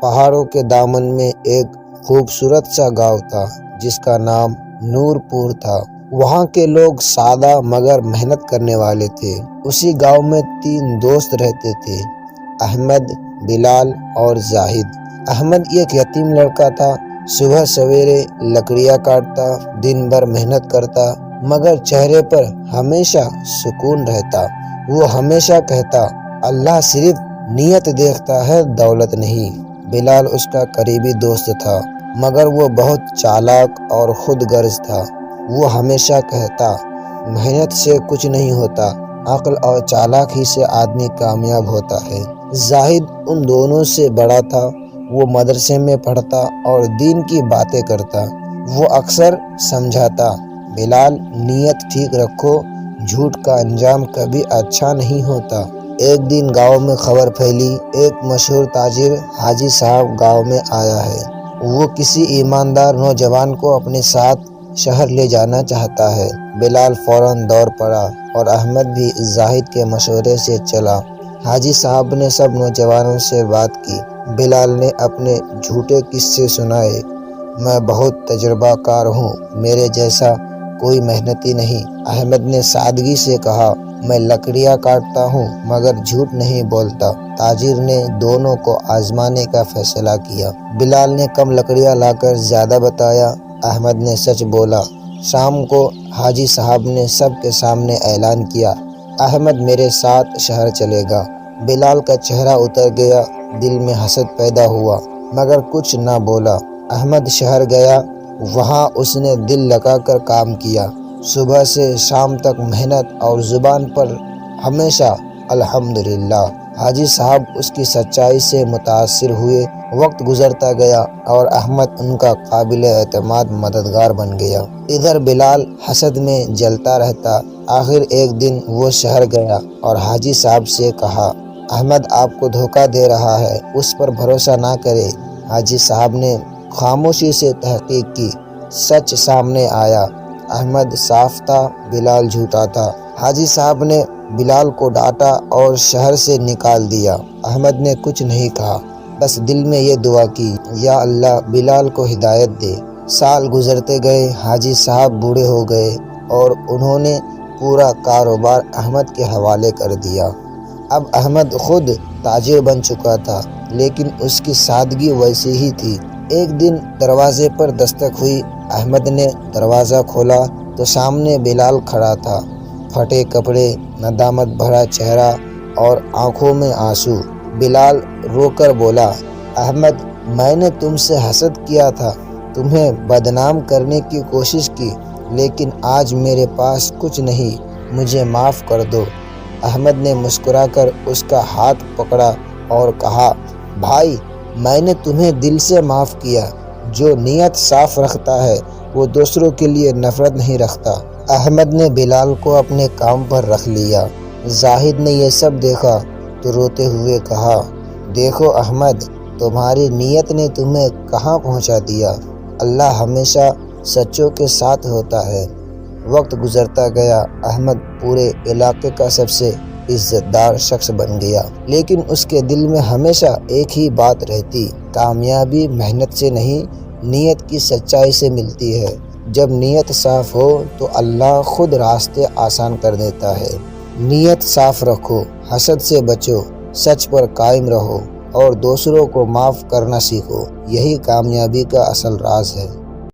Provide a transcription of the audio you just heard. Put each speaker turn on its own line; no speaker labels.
پہاڑوں کے دامن میں ایک خوبصورت سا گاؤں تھا جس کا نام نور پور تھا۔ وہاں کے لوگ سادہ مگر محنت کرنے والے تھے۔ اسی گاؤں میں 3 دوست رہتے تھے، احمد، بلال اور زاہد۔ احمد ایک یتیم لڑکا تھا۔ صبح سویرے لکڑیاں کاٹتا، دن بھر محنت کرتا، مگر چہرے پر ہمیشہ سکون رہتا۔ وہ ہمیشہ کہتا، اللہ صرف نیت دیکھتا ہے، دولت نہیں۔ بلال اس کا قریبی دوست تھا، مگر وہ بہت چالاک اور خود غرض تھا۔ وہ ہمیشہ کہتا، محنت سے کچھ نہیں ہوتا، عقل اور چالاک ہی سے آدمی کامیاب ہوتا ہے۔ زاہد ان دونوں سے بڑا تھا۔ وہ مدرسے میں پڑھتا اور دین کی باتیں کرتا۔ وہ اکثر سمجھاتا، بلال نیت ٹھیک رکھو، جھوٹ کا انجام کبھی اچھا نہیں ہوتا۔ ایک دن گاؤں میں خبر پھیلی، ایک مشہور تاجر حاجی صاحب گاؤں میں آیا ہے۔ وہ کسی ایماندار نوجوان کو اپنے ساتھ شہر لے جانا چاہتا ہے۔ بلال فوراً دوڑ پڑا اور احمد بھی زاہد کے مشورے سے چلا۔ حاجی صاحب نے سب نوجوانوں سے بات کی۔ بلال نے اپنے جھوٹے قصے سنائے، میں بہت تجربہ کار ہوں، میرے جیسا کوئی محنتی نہیں۔ احمد نے سادگی سے کہا، میں لکڑیاں کاٹتا ہوں مگر جھوٹ نہیں بولتا۔ تاجر نے دونوں کو آزمانے کا فیصلہ کیا۔ بلال نے کم لکڑیاں لا کر زیادہ بتایا، احمد نے سچ بولا۔ شام کو حاجی صاحب نے سب کے سامنے اعلان کیا، احمد میرے ساتھ شہر چلے گا۔ بلال کا چہرہ اتر گیا، دل میں حسد پیدا ہوا، مگر کچھ نہ بولا۔ احمد شہر گیا، وہاں اس نے دل لگا کر کام کیا۔ صبح سے شام تک محنت اور زبان پر ہمیشہ الحمدللہ۔ حاجی صاحب اس کی سچائی سے متاثر ہوئے۔ وقت گزرتا گیا اور احمد ان کا قابل اعتماد مددگار بن گیا۔ ادھر بلال حسد میں جلتا رہتا۔ آخر ایک دن وہ شہر گیا اور حاجی صاحب سے کہا، احمد آپ کو دھوکہ دے رہا ہے، اس پر بھروسہ نہ کرے۔ حاجی صاحب نے خاموشی سے تحقیق کی، سچ سامنے آیا، احمد صاف تھا، بلال جھوٹا تھا۔ حاجی صاحب نے بلال کو ڈانٹا اور شہر سے نکال دیا۔ احمد نے کچھ نہیں کہا، بس دل میں یہ دعا کی، یا اللہ بلال کو ہدایت دے۔ سال گزرتے گئے، حاجی صاحب بوڑھے ہو گئے اور انہوں نے پورا کاروبار احمد کے حوالے کر دیا۔ اب احمد خود تاجر بن چکا تھا، لیکن اس کی سادگی ویسی ہی تھی۔ ایک دن دروازے پر دستک ہوئی۔ احمد نے دروازہ کھولا تو سامنے بلال کھڑا تھا، پھٹے کپڑے، ندامت بھرا چہرہ اور آنکھوں میں آنسو۔ بلال رو کر بولا، احمد میں نے تم سے حسد کیا تھا، تمہیں بدنام کرنے کی کوشش کی، لیکن آج میرے پاس کچھ نہیں، مجھے معاف کر دو۔ احمد نے مسکرا کر اس کا ہاتھ پکڑا اور کہا، بھائی میں نے تمہیں دل سے معاف کیا، جو نیت صاف رکھتا ہے وہ دوسروں کے لیے نفرت نہیں رکھتا۔ احمد نے بلال کو اپنے کام پر رکھ لیا۔ زاہد نے یہ سب دیکھا تو روتے ہوئے کہا، دیکھو احمد، تمہاری نیت نے تمہیں کہاں پہنچا دیا۔ اللہ ہمیشہ سچوں کے ساتھ ہوتا ہے۔ وقت گزرتا گیا، احمد پورے علاقے کا سب سے عزت دار شخص بن گیا، لیکن اس کے دل میں ہمیشہ ایک ہی بات رہتی، کامیابی محنت سے نہیں، نیت کی سچائی سے ملتی ہے۔ جب نیت صاف ہو تو اللہ خود راستے آسان کر دیتا ہے۔ نیت صاف رکھو، حسد سے بچو، سچ پر قائم رہو اور دوسروں کو معاف کرنا سیکھو، یہی کامیابی کا اصل راز ہے۔